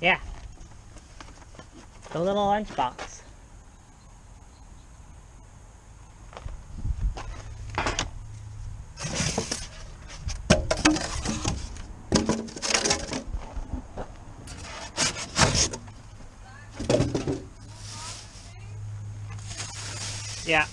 Yeah. The little lunchbox. Yeah.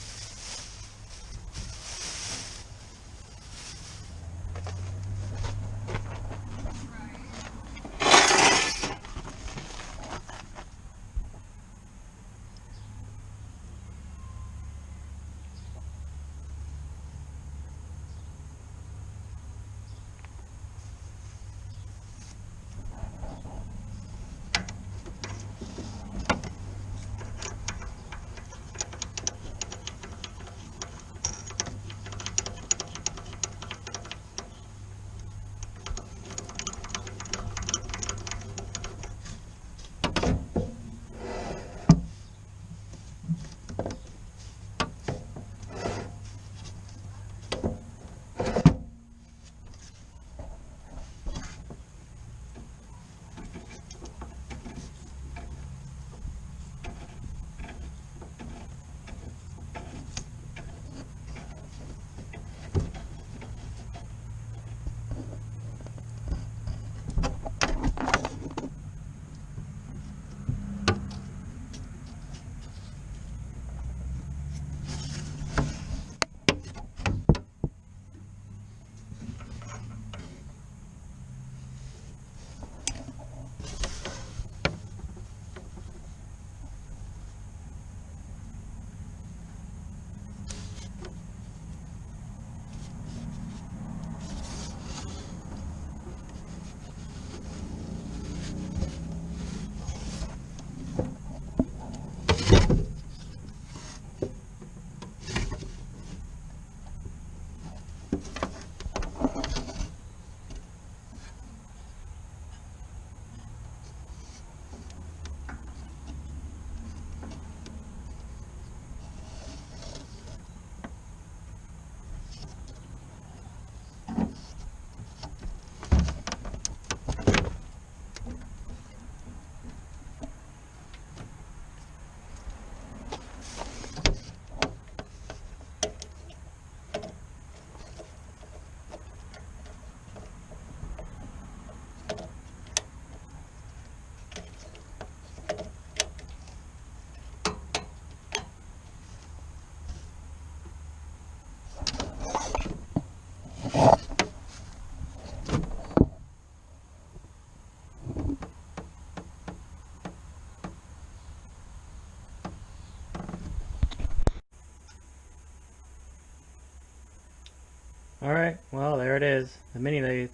Alright, well there it is, the mini lathe.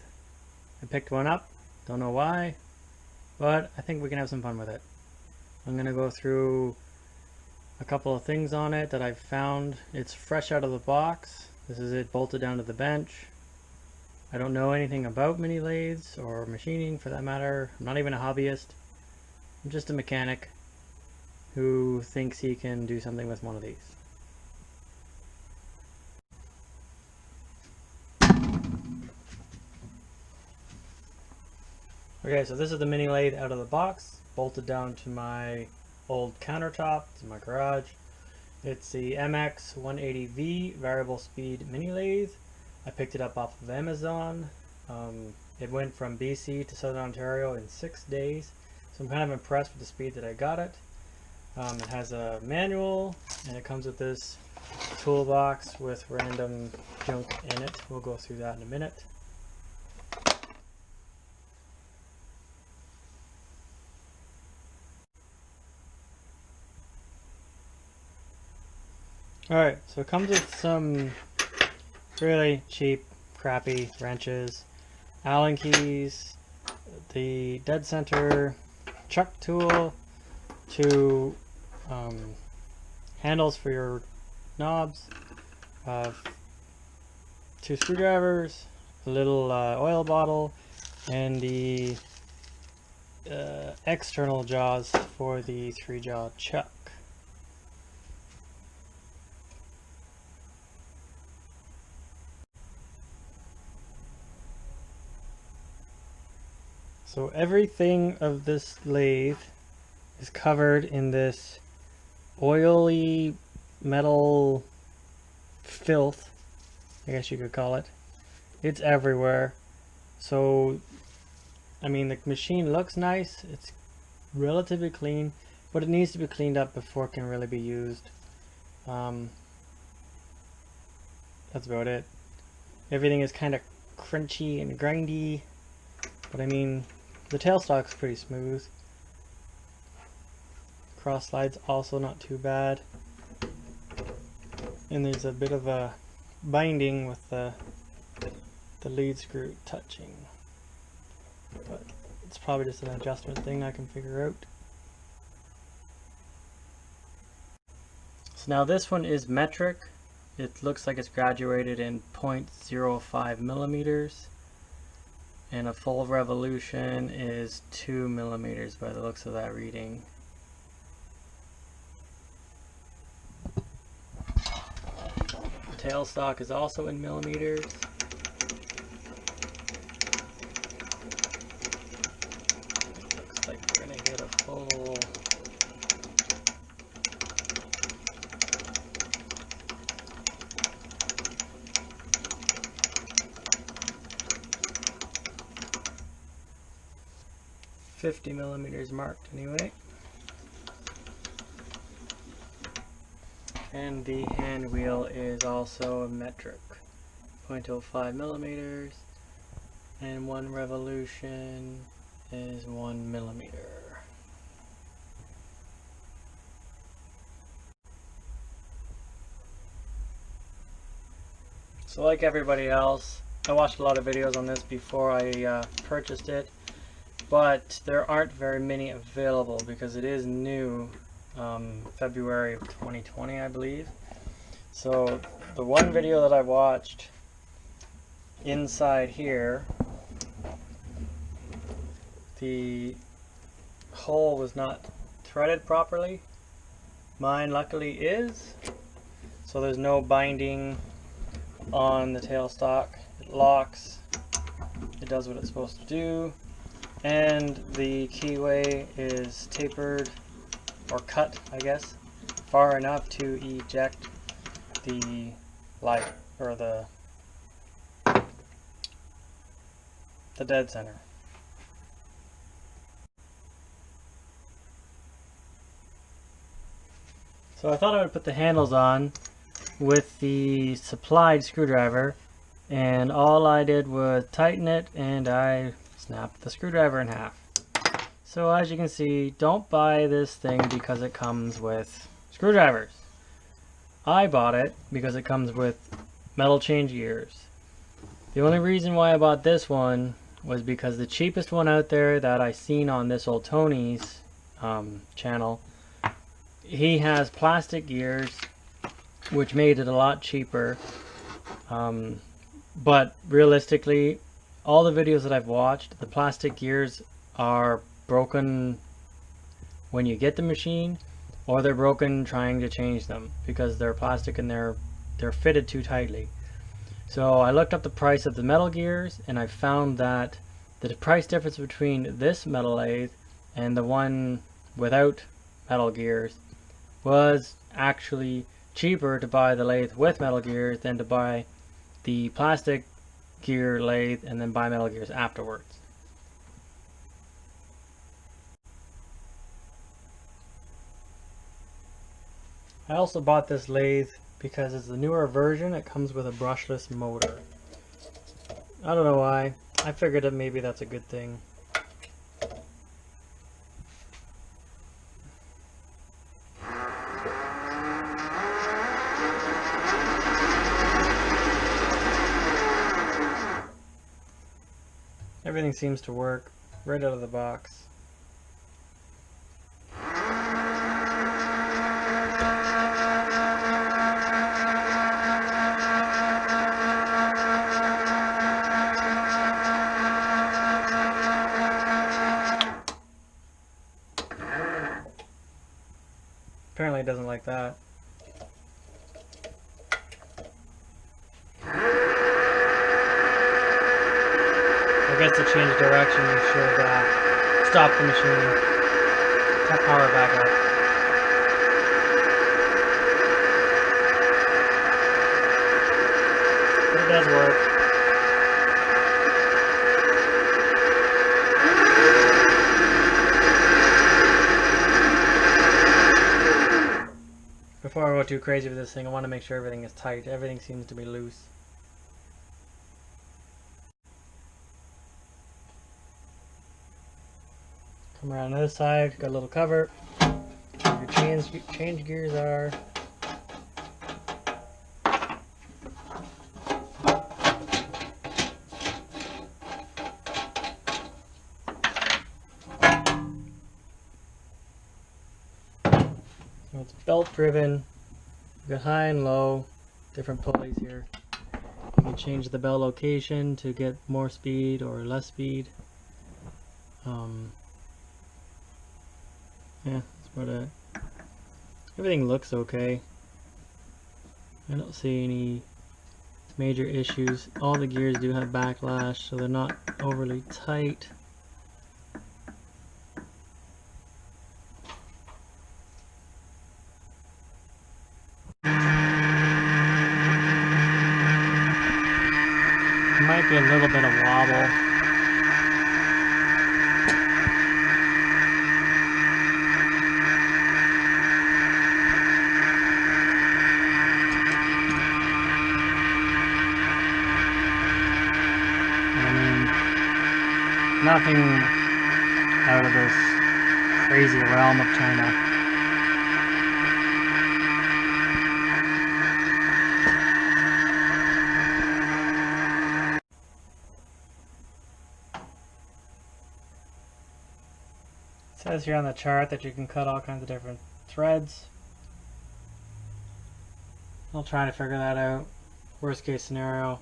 I picked one up, don't know why, but I think we can have some fun with it. I'm going to go through a couple of things on it that I've found. It's fresh out of the box. This is it bolted down to the bench. I don't know anything about mini lathes or machining for that matter. I'm not even a hobbyist. I'm just a mechanic who thinks he can do something with one of these. Okay, so this is the mini lathe out of the box, bolted down to my old countertop, to my garage. It's the MX 180V variable speed mini lathe. I picked it up off of Amazon. It went from BC to Southern Ontario in 6 days, so I'm kind of impressed with the speed that I got it. It has a manual, and it comes with this toolbox with random junk in it. We'll go through that in a minute. Alright, so it comes with some really cheap, crappy wrenches, Allen keys, the dead center, chuck tool, two handles for your knobs, two screwdrivers, a little oil bottle, and the external jaws for the 3-jaw chuck. So everything of this lathe is covered in this oily metal filth, I guess you could call it. It's everywhere. So, I mean, the machine looks nice. It's relatively clean, but it needs to be cleaned up before it can really be used. That's about it. Everything is kind of crunchy and grindy, but I mean, the tailstock's pretty smooth. Cross slide's also not too bad. And there's a bit of a binding with the lead screw touching. But it's probably just an adjustment thing I can figure out. So now this one is metric. It looks like it's graduated in 0.05 millimeters. And a full revolution is 2 millimeters by the looks of that reading. The tailstock is also in millimeters. Looks like we're going to get a full 50 millimeters marked anyway. And the hand wheel is also a metric, 0.05 millimeters, and 1 revolution is 1 millimeter. So like everybody else, I watched a lot of videos on this before I purchased it, but there aren't very many available because it is new. February of 2020, I believe. So the one video that I watched, inside here, the hole was not threaded properly. Mine luckily is. So there's no binding on the tailstock. It locks. It does what it's supposed to do. And the keyway is tapered, or cut, I guess, far enough to eject the light, or the dead center. So I thought I would put the handles on with the supplied screwdriver, and all I did was tighten it and I snapped the screwdriver in half. So as you can see, don't buy this thing because it comes with screwdrivers. I bought it because it comes with metal change gears. The only reason why I bought this one was because the cheapest one out there that I seen on this old Tony's channel, he has plastic gears, which made it a lot cheaper. But realistically, all the videos that I've watched, the plastic gears are broken when you get the machine, or they're broken trying to change them because they're plastic and they're fitted too tightly. So I looked up the price of the metal gears, and I found that the price difference between this metal lathe and the one without metal gears was actually cheaper to buy the lathe with metal gears than to buy the plastic gear lathe and then buy metal gears afterwards. I also bought this lathe because it's the newer version. It comes with a brushless motor. I don't know why. I figured that maybe that's a good thing. Everything seems to work right out of the box. Apparently it doesn't like that. I guess to change direction you should stop the machine. Tap power back up. But it does work. Before I go too crazy with this thing, I want to make sure everything is tight. Everything seems to be loose. Come around the other side, got a little cover. Where your change gears are. So it's belt driven. You've got high and low, different pulleys here. You can change the bell location to get more speed or less speed. Yeah, that's about it. Everything looks okay. I don't see any major issues. All the gears do have backlash, so they're not overly tight. Might be a little bit of wobble. Nothing out of this crazy realm of China. It says here on the chart that you can cut all kinds of different threads. I'll try to figure that out. Worst case scenario,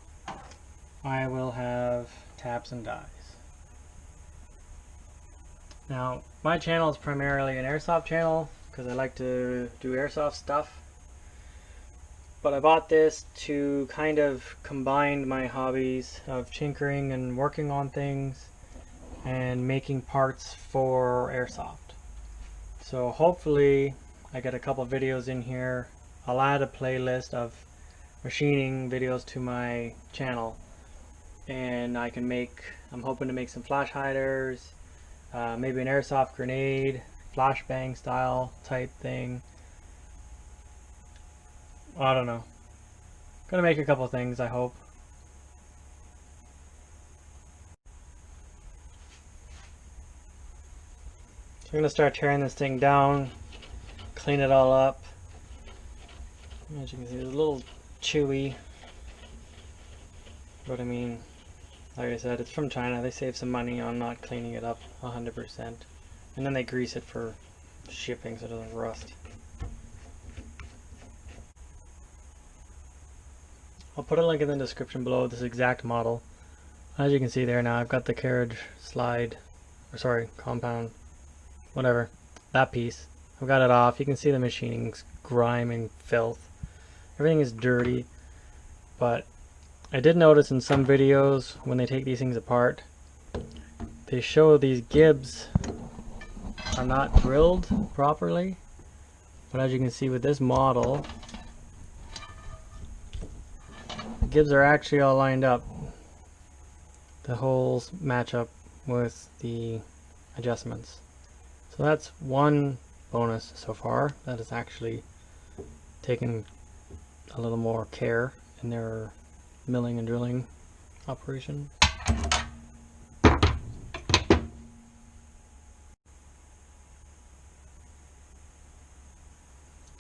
I will have taps and dies. Now, my channel is primarily an airsoft channel because I like to do airsoft stuff. But I bought this to kind of combine my hobbies of tinkering and working on things and making parts for airsoft. So hopefully I get a couple videos in here. I'll add a playlist of machining videos to my channel, and I'm hoping to make some flash hiders. Maybe an airsoft grenade, flashbang style type thing. I don't know. Gonna make a couple things, I hope. So I'm gonna start tearing this thing down, clean it all up. As you can see, it's a little chewy. But I mean, like I said, it's from China. They save some money on not cleaning it up 100%. And then they grease it for shipping so it doesn't rust. I'll put a link in the description below, this exact model. As you can see there now, I've got the carriage slide, or sorry, compound, whatever, that piece. I've got it off. You can see the machining's grime and filth. Everything is dirty, but I did notice in some videos when they take these things apart, they show these gibs are not drilled properly. But as you can see with this model, the gibs are actually all lined up. The holes match up with the adjustments. So that's one bonus so far. That is actually taken a little more care in their milling and drilling operation.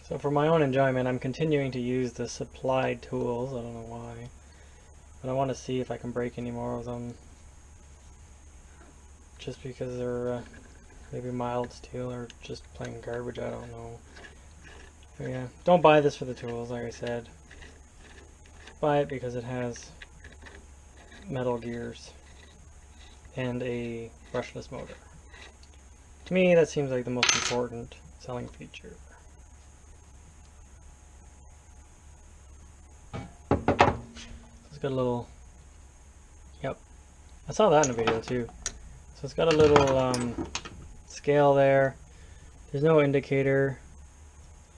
So for my own enjoyment, I'm continuing to use the supplied tools. I don't know why, but I want to see if I can break any more of them, just because they're maybe mild steel or just plain garbage, I don't know. But yeah, don't buy this for the tools, like I said. Buy it because it has metal gears and a brushless motor. To me, that seems like the most important selling feature. It's got a little, yep, I saw that in a video too. So it's got a little scale there. There's no indicator,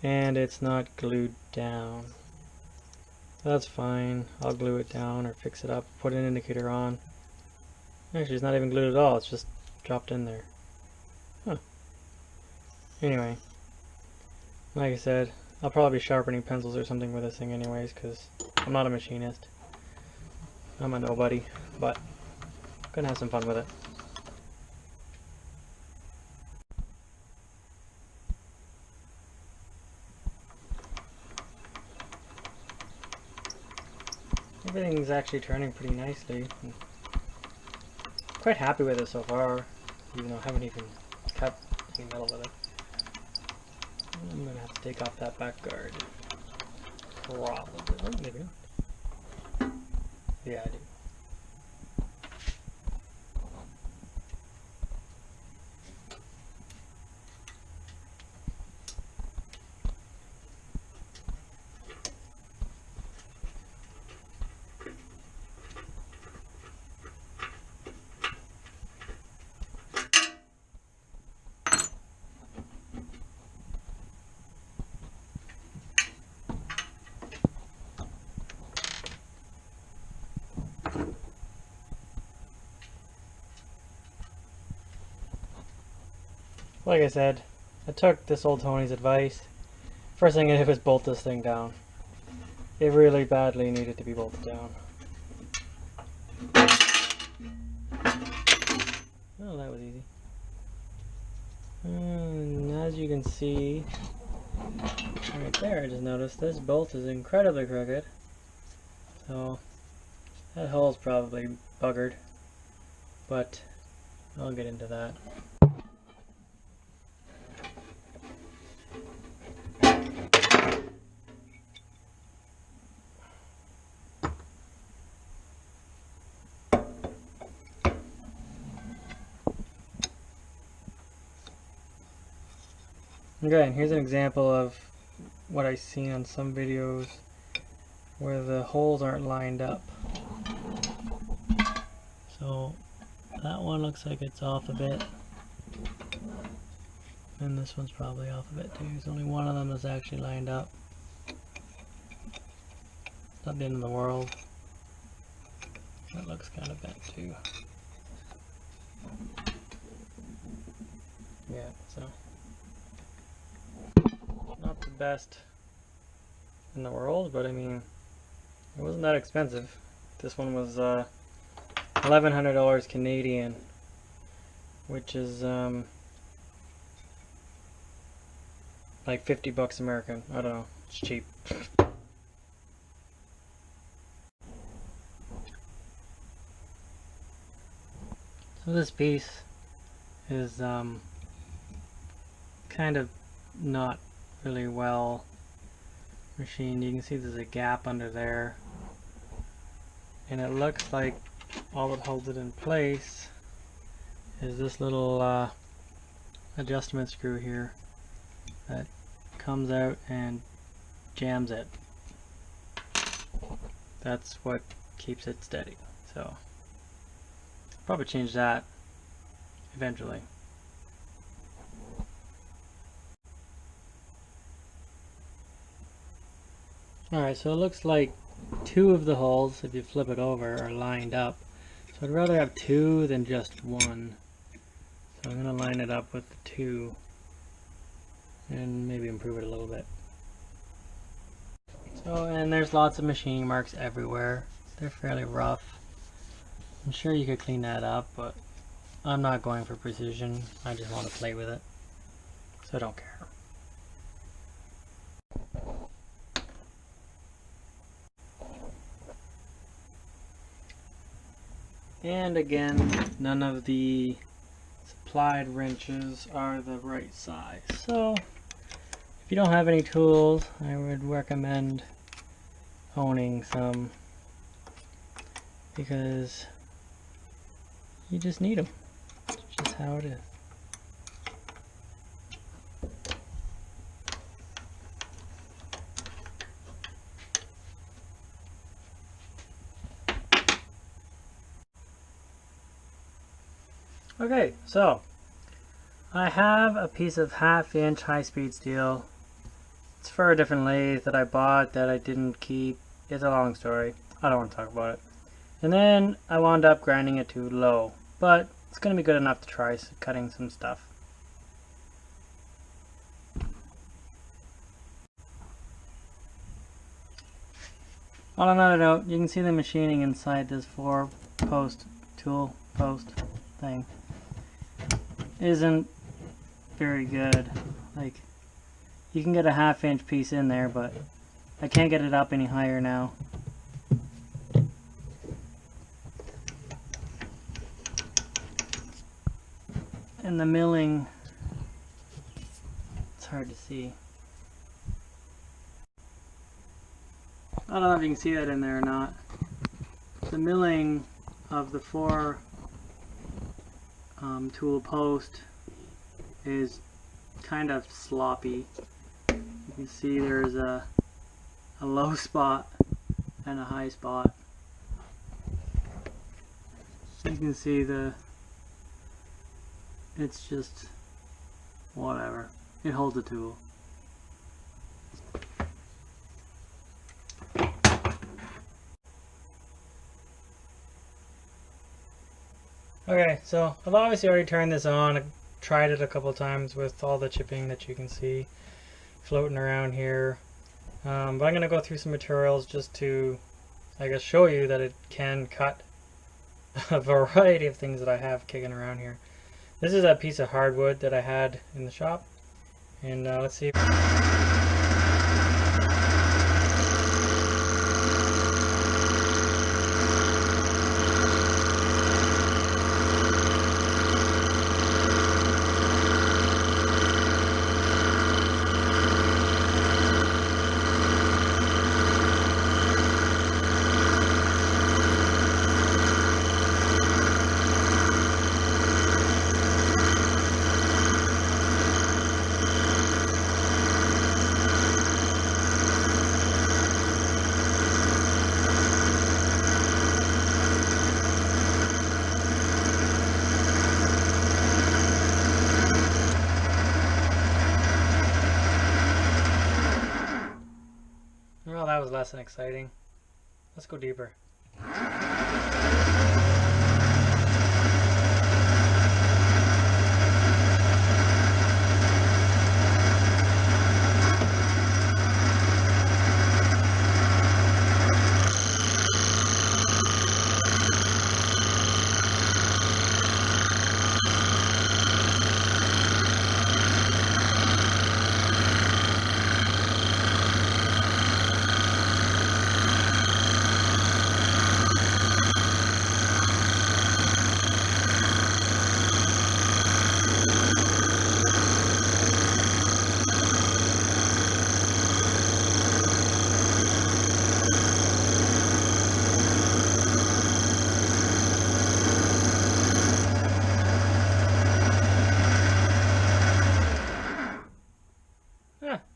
and it's not glued down. That's fine. I'll glue it down or fix it up, put an indicator on. Actually, it's not even glued at all, it's just dropped in there. Huh. Anyway, like I said, I'll probably be sharpening pencils or something with this thing anyways, because I'm not a machinist. I'm a nobody, but I'm gonna have some fun with it. Everything's actually turning pretty nicely. I'm quite happy with it so far, even though I haven't even cut any metal with it. I'm gonna have to take off that back guard. Probably. Oh, maybe not. Yeah, I do. Like I said, I took this old Tony's advice. First thing I did was bolt this thing down. It really badly needed to be bolted down. Oh, that was easy. And as you can see, right there, I just noticed this bolt is incredibly crooked. So, that hole's probably buggered. But, I'll get into that. Okay, and here's an example of what I've seen on some videos where the holes aren't lined up. So that one looks like it's off a bit, and this one's probably off a bit too. There's only one of them that's actually lined up. It's not the end of the world. That looks kind of bent too. Yeah, so not the best in the world, but I mean, it wasn't that expensive. This one was $1,100 Canadian, which is like 50 bucks American. I don't know, it's cheap. So this piece is kind of not really well machined. You can see there's a gap under there, and it looks like all that holds it in place is this little adjustment screw here that comes out and jams it. That's what keeps it steady. So probably change that eventually. Alright, so it looks like two of the holes, if you flip it over, are lined up. So I'd rather have two than just one. So I'm going to line it up with the two and maybe improve it a little bit. So, and there's lots of machining marks everywhere. They're fairly rough. I'm sure you could clean that up, but I'm not going for precision. I just want to play with it. So I don't care. And again, none of the supplied wrenches are the right size. So if you don't have any tools, I would recommend owning some, because you just need them. It's just how it is. Okay, so I have a piece of 1/2" high-speed steel. It's for a different lathe that I bought that I didn't keep. It's a long story. I don't want to talk about it. And then I wound up grinding it to low, but it's going to be good enough to try cutting some stuff. On another note, you can see the machining inside this 4-post tool post thing. Isn't very good. Like, you can get a 1/2" piece in there, but I can't get it up any higher now. And the milling, it's hard to see. I don't know if you can see that in there or not. The milling of the 4 tool post is kind of sloppy. You can see there's a low spot and a high spot. You can see it's just whatever. It holds a tool. Okay, so I've obviously already turned this on. I tried it a couple times with all the chipping that you can see floating around here. But I'm going to go through some materials just to, I guess, show you that it can cut a variety of things that I have kicking around here. This is a piece of hardwood that I had in the shop. And let's see. Well, that was less than exciting. Let's go deeper.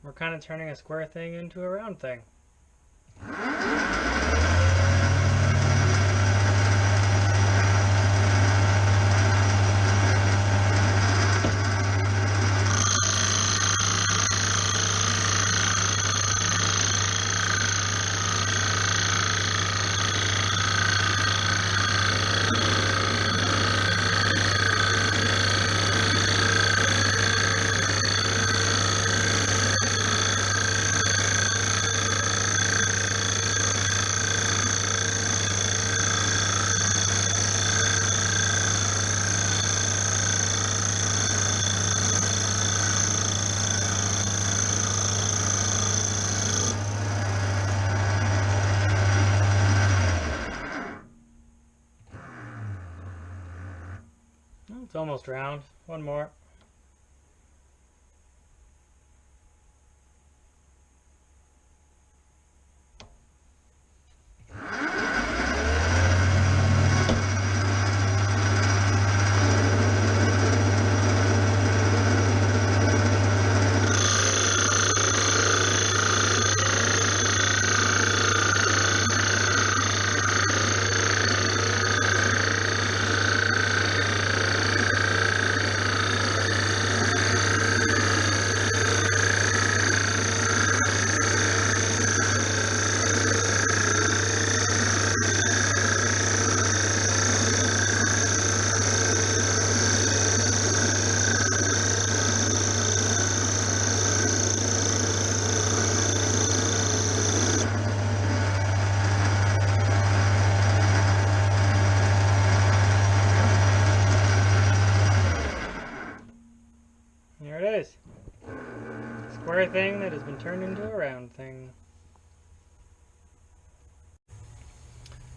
We're kind of turning a square thing into a round thing. It's almost round. One more. square thing that has been turned into a round thing.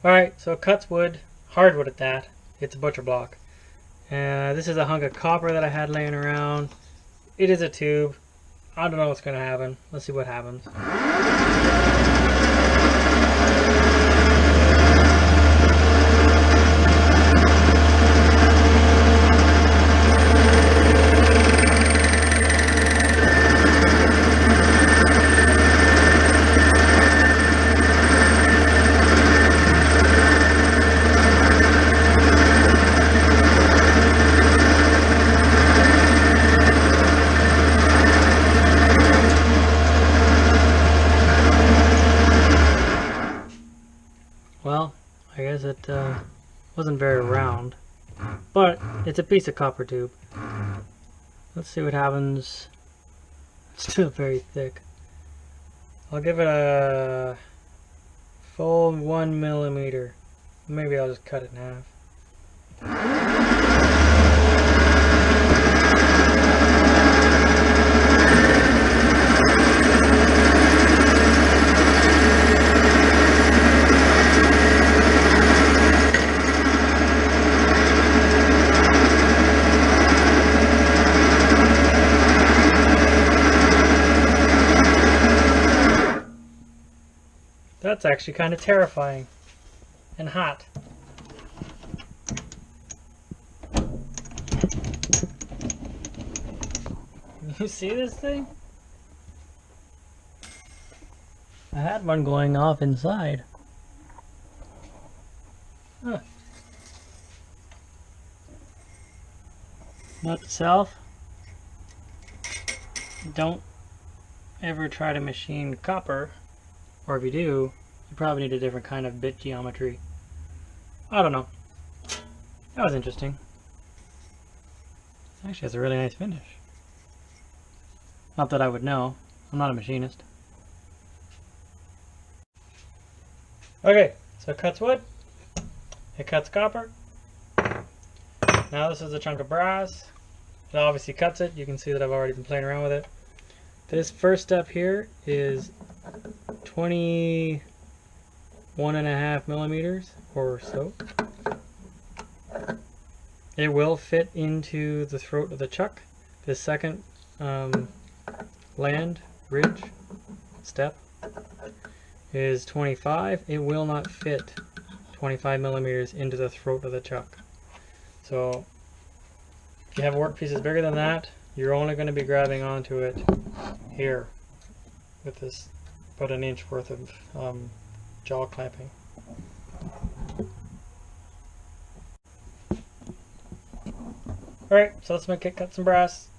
Alright, so it cuts wood, hardwood at that. It's a butcher block. This is a hunk of copper that I had laying around. It is a tube. I don't know what's going to happen. Let's see what happens. Well, I guess it wasn't very round, but it's a piece of copper tube. Let's see what happens. It's still very thick. I'll give it a full 1 millimeter. Maybe I'll just cut it in half. That's actually kind of terrifying and hot. You see this thing? I had one going off inside. Huh. Note to self, don't ever try to machine copper, or if you do, you probably need a different kind of bit geometry. I don't know. That was interesting. It actually has a really nice finish. Not that I would know. I'm not a machinist. Okay, so it cuts wood. It cuts copper. Now this is a chunk of brass. It obviously cuts it. You can see that I've already been playing around with it. This first step here is 21.5 millimeters or so. It will fit into the throat of the chuck. The second land ridge step is 25. It will not fit 25 millimeters into the throat of the chuck. So if you have work pieces bigger than that, you're only going to be grabbing onto it here with this about an inch worth of jaw clamping. Alright, so let's make it cut some brass.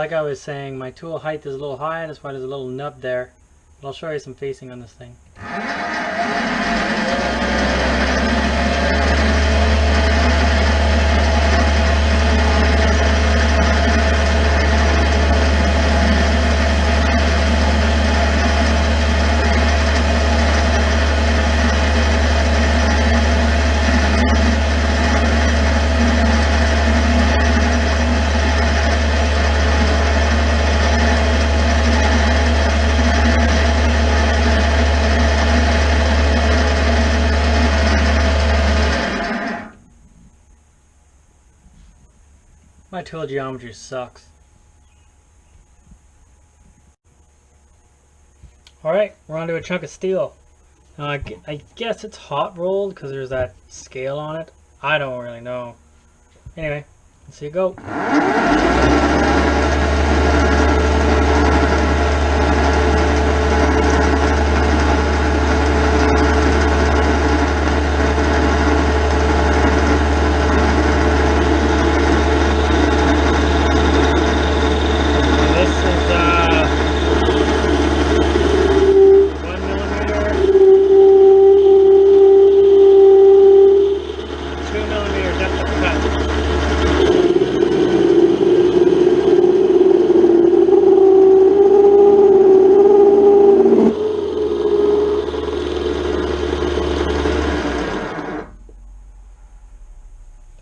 like I was saying, my tool height is a little high, and that's why there's a little nub there. But I'll show you some facing on this thing. My tool geometry sucks. Alright, we're on to a chunk of steel. Now I guess it's hot rolled because there's that scale on it. I don't really know. Anyway, let's see it go.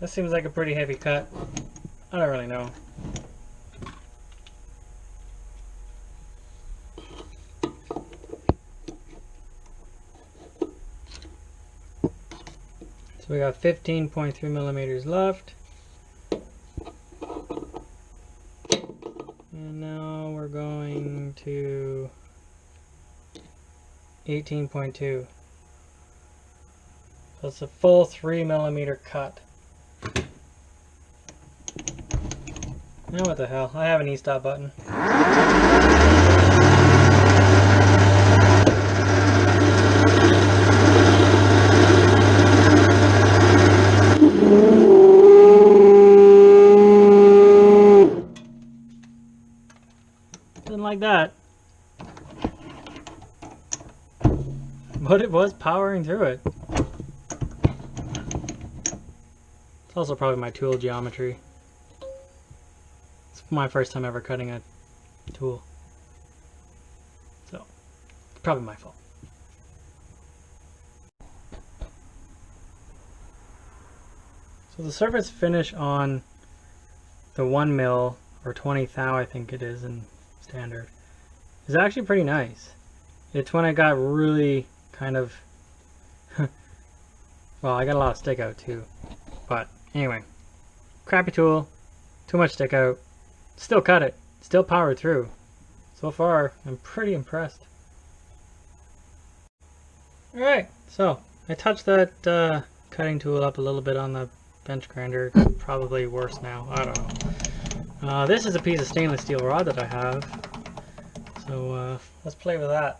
That seems like a pretty heavy cut. I don't really know. So we got 15.3 millimeters left. And now we're going to 18.2. So it's a full 3 millimeter cut. Now what the hell? I have an e-stop button. Didn't like that. But it was powering through it. It's also probably my tool geometry. It's my first time ever cutting a tool. So, it's probably my fault. So the surface finish on the 1 mil or 20 thou I think it is in standard is actually pretty nice. It's when I got really kind of well, I got a lot of stick out too. But anyway, crappy tool, too much stick out. Still cut it, still powered through. So far, I'm pretty impressed. Alright, so I touched that cutting tool up a little bit on the bench grinder. Probably worse now, I don't know. This is a piece of stainless steel rod that I have. So let's play with that.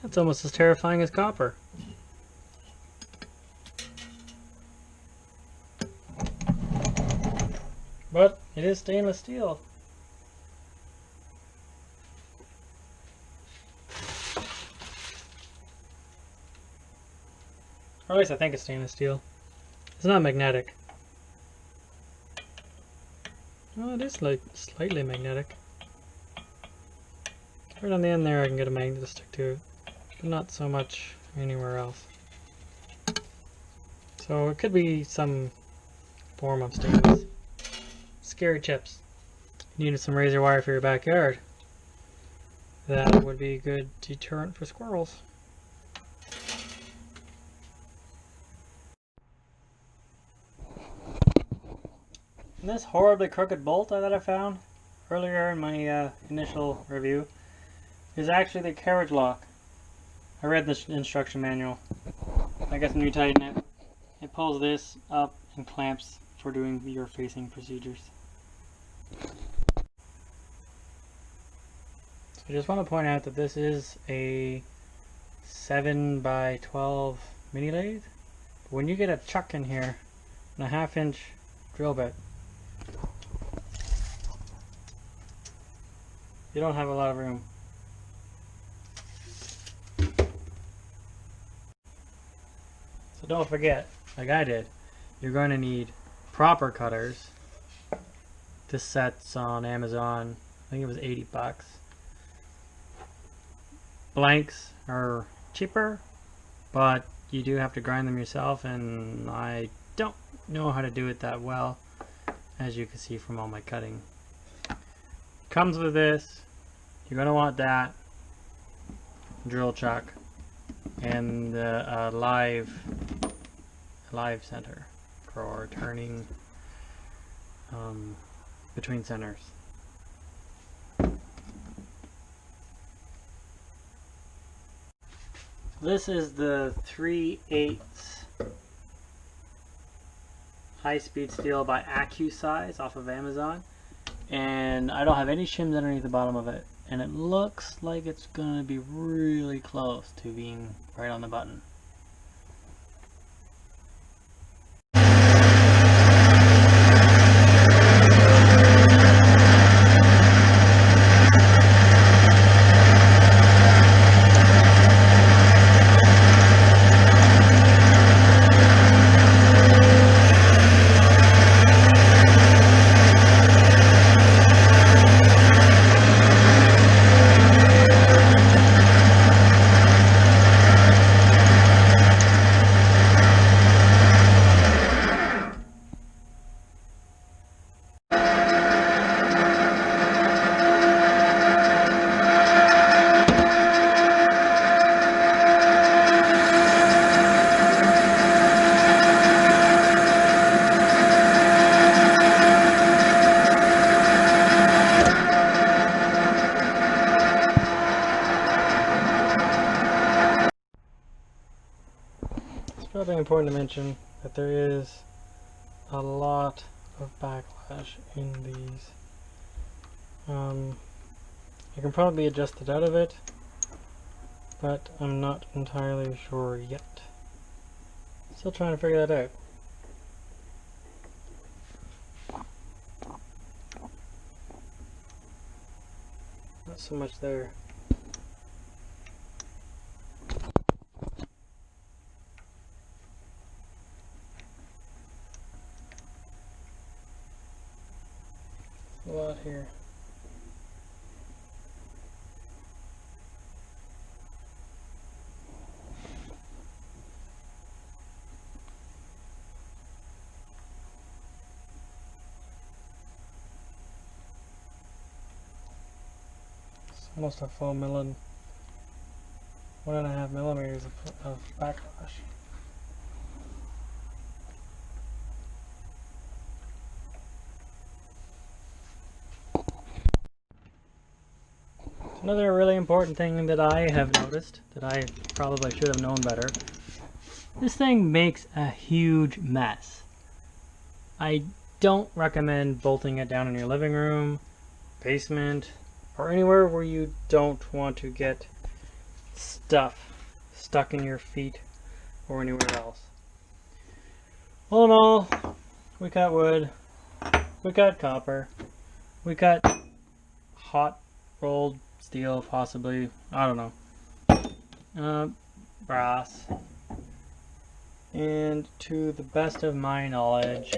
It's almost as terrifying as copper. But it is stainless steel. Or at least I think it's stainless steel. It's not magnetic. Well, it is like slightly magnetic. Right on the end there I can get a magnet to stick to it. But not so much anywhere else. So it could be some form of stainless. Scary chips. you needed some razor wire for your backyard, that would be a good deterrent for squirrels. And this horribly crooked bolt that I found earlier in my initial review is actually the carriage lock. I read the instruction manual. I guess when you tighten it, it pulls this up and clamps for doing your facing procedures. I just want to point out that this is a 7x12 mini lathe. When you get a chuck in here and a 1/2 inch drill bit, you don't have a lot of room. So don't forget, like I did, you're going to need proper cutters. This set's on Amazon, I think it was 80 bucks. Blanks are cheaper, but you do have to grind them yourself, and I don't know how to do it that well, as you can see from all my cutting. Comes with this. You're going to want that drill chuck and a live center for turning between centers. This is the 3/8 high-speed steel by AccuSize off of Amazon, and I don't have any shims underneath the bottom of it, and it looks like it's going to be really close to being right on the button. It's probably important to mention that there is a lot of backlash in these. I can probably be adjusted out of it, but I'm not entirely sure yet. Still trying to figure that out. Not so much there. A lot here. It's almost a full million, 1.5 millimeters of backlash. Another really important thing that I have noticed, that I probably should have known better, this thing makes a huge mess. I don't recommend bolting it down in your living room, basement, or anywhere where you don't want to get stuff stuck in your feet or anywhere else. All in all, we cut wood, we cut copper, we cut hot rolled steel, possibly, I don't know, brass, and to the best of my knowledge,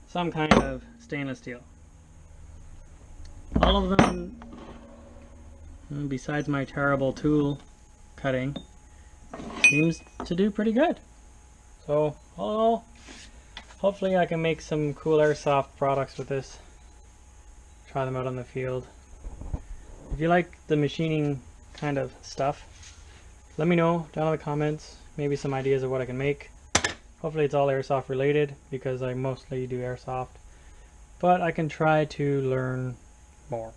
some kind of stainless steel. All of them, besides my terrible tool cutting, seems to do pretty good. So all in all, hopefully I can make some cool airsoft products with this. Try them out on the field. If you like the machining kind of stuff, let me know down in the comments, maybe some ideas of what I can make. Hopefully it's all airsoft related because I mostly do airsoft, but I can try to learn more.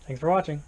Thanks for watching.